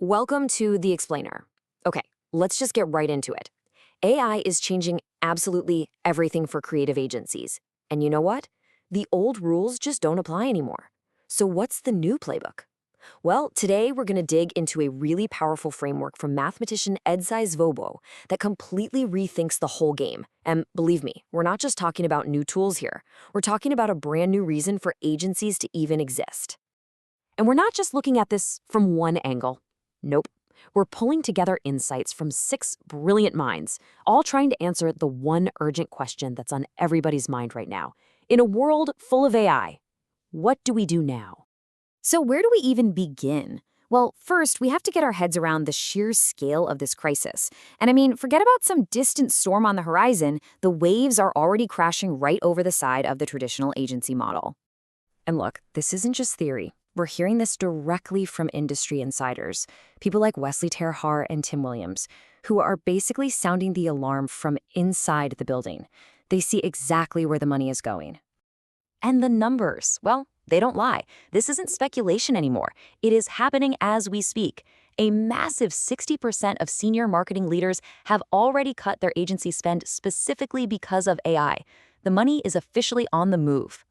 Welcome to The Explainer. Okay, let's just get right into it. AI is changing absolutely everything for creative agencies. And you know what? The old rules just don't apply anymore. So what's the new playbook? Well, today we're going to dig into a really powerful framework from mathematician Edzai Svobo that completely rethinks the whole game. And believe me, we're not just talking about new tools here. We're talking about a brand new reason for agencies to even exist. And we're not just looking at this from one angle. Nope. We're pulling together insights from 6 brilliant minds, all trying to answer the one urgent question that's on everybody's mind right now. In a world full of AI, what do we do now? So where do we even begin? Well, first, we have to get our heads around the sheer scale of this crisis. And I mean, forget about some distant storm on the horizon. The waves are already crashing right over the side of the traditional agency model. And look, this isn't just theory. We're hearing this directly from industry insiders, people like Wesley Terhar and Tim Williams, who are basically sounding the alarm from inside the building. They see exactly where the money is going. And the numbers, well, they don't lie. This isn't speculation anymore. It is happening as we speak. A massive 60% of senior marketing leaders have already cut their agency spend specifically because of AI. The money is officially on the move.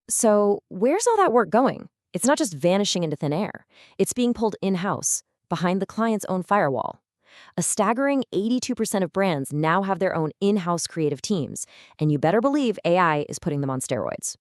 So where's all that work going? It's not just vanishing into thin air. It's being pulled in-house, behind the client's own firewall. A staggering 82% of brands now have their own in-house creative teams, and you better believe AI is putting them on steroids.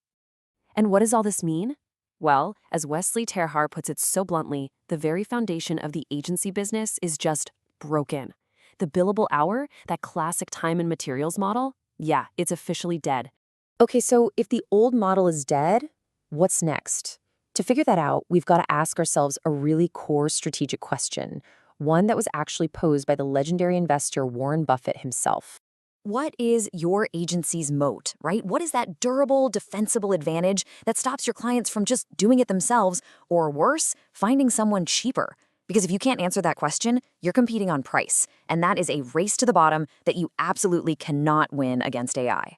And what does all this mean? Well, as Wesley Terhar puts it so bluntly, the very foundation of the agency business is just broken. The billable hour, that classic time and materials model, yeah, it's officially dead. Okay, so if the old model is dead, what's next? To figure that out, we've got to ask ourselves a really core strategic question, one that was actually posed by the legendary investor Warren Buffett himself. What is your agency's moat, right? What is that durable, defensible advantage that stops your clients from just doing it themselves, or worse, finding someone cheaper? Because if you can't answer that question, you're competing on price, and that is a race to the bottom that you absolutely cannot win against AI.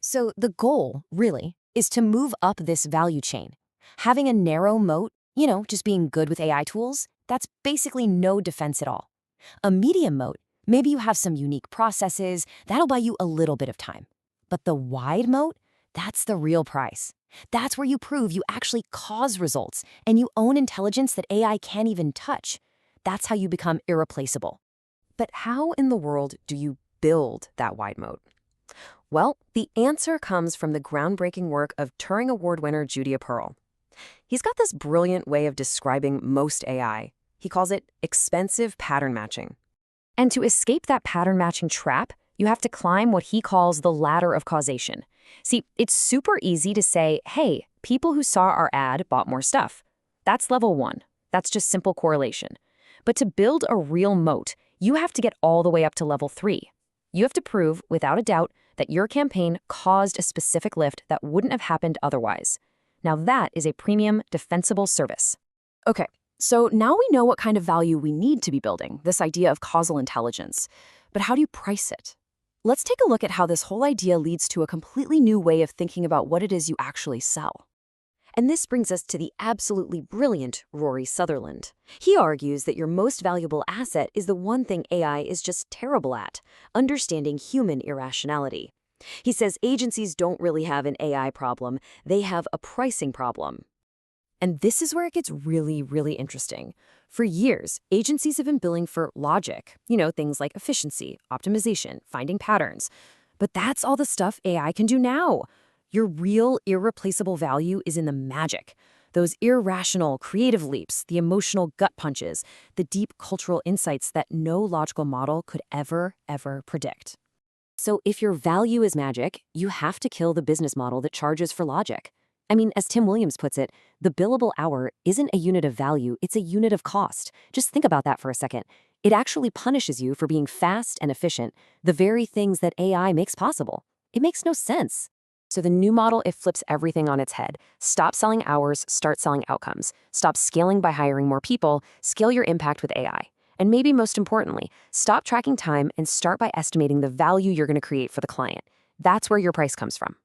So the goal, really, is to move up this value chain. Having a narrow moat, just being good with AI tools, that's basically no defense at all. A medium moat, maybe you have some unique processes, that'll buy you a little bit of time. But the wide moat, that's the real price. That's where you prove you actually cause results and you own intelligence that AI can't even touch. That's how you become irreplaceable. But how in the world do you build that wide moat? Well, the answer comes from the groundbreaking work of Turing Award winner Julia Pearl. He's got this brilliant way of describing most AI. He calls it expensive pattern matching. And to escape that pattern matching trap, you have to climb what he calls the ladder of causation. See, it's super easy to say, hey, people who saw our ad bought more stuff. That's level 1. That's just simple correlation. But to build a real moat, you have to get all the way up to level 3. You have to prove, without a doubt, that your campaign caused a specific lift that wouldn't have happened otherwise. Now that is a premium, defensible service. Okay, so now we know what kind of value we need to be building, this idea of causal intelligence. But how do you price it? Let's take a look at how this whole idea leads to a completely new way of thinking about what it is you actually sell. And this brings us to the absolutely brilliant Rory Sutherland. He argues that your most valuable asset is the one thing AI is just terrible at, understanding human irrationality. He says agencies don't really have an AI problem, they have a pricing problem. And this is where it gets really, really interesting. For years, agencies have been billing for logic, things like efficiency, optimization, finding patterns. But that's all the stuff AI can do now. Your real, irreplaceable value is in the magic. Those irrational, creative leaps, the emotional gut punches, the deep cultural insights that no logical model could ever predict. So if your value is magic, you have to kill the business model that charges for logic. I mean, as Tim Williams puts it, the billable hour isn't a unit of value, it's a unit of cost. Just think about that for a second. It actually punishes you for being fast and efficient, the very things that AI makes possible. It makes no sense. So the new model, it flips everything on its head. Stop selling hours, start selling outcomes. Stop scaling by hiring more people, scale your impact with AI. And maybe most importantly, stop tracking time and start by estimating the value you're going to create for the client. That's where your price comes from.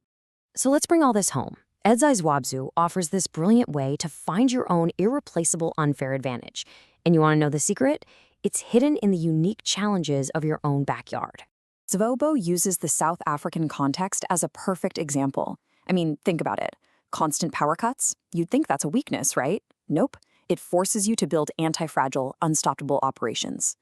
So let's bring all this home. Edzai's Wabzu offers this brilliant way to find your own irreplaceable unfair advantage. And you want to know the secret? It's hidden in the unique challenges of your own backyard. Zvobo uses the South African context as a perfect example. I mean, think about it. Constant power cuts? You'd think that's a weakness, right? Nope. It forces you to build anti-fragile, unstoppable operations.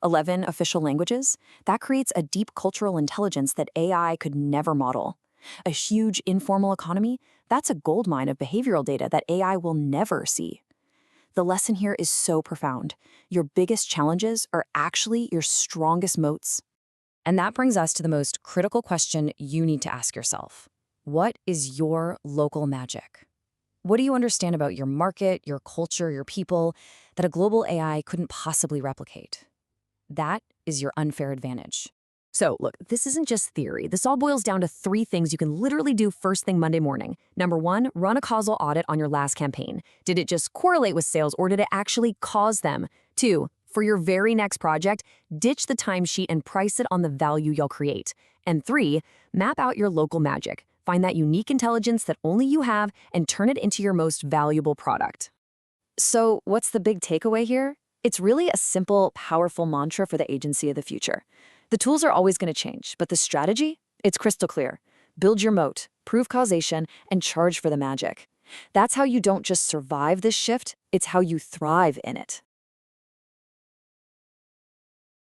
11 official languages? That creates a deep cultural intelligence that AI could never model. A huge informal economy? That's a goldmine of behavioral data that AI will never see. The lesson here is so profound. Your biggest challenges are actually your strongest moats. And that brings us to the most critical question you need to ask yourself. What is your local magic? What do you understand about your market, your culture, your people that a global AI couldn't possibly replicate? That is your unfair advantage. So look, this isn't just theory. This all boils down to 3 things you can literally do first thing Monday morning. Number 1, run a causal audit on your last campaign. Did it just correlate with sales or did it actually cause them? 2, for your very next project, ditch the timesheet and price it on the value you'll create. And 3, map out your local magic. Find that unique intelligence that only you have and turn it into your most valuable product. So what's the big takeaway here? It's really a simple, powerful mantra for the agency of the future. The tools are always going to change, but the strategy? It's crystal clear. Build your moat, prove causation, and charge for the magic. That's how you don't just survive this shift, it's how you thrive in it.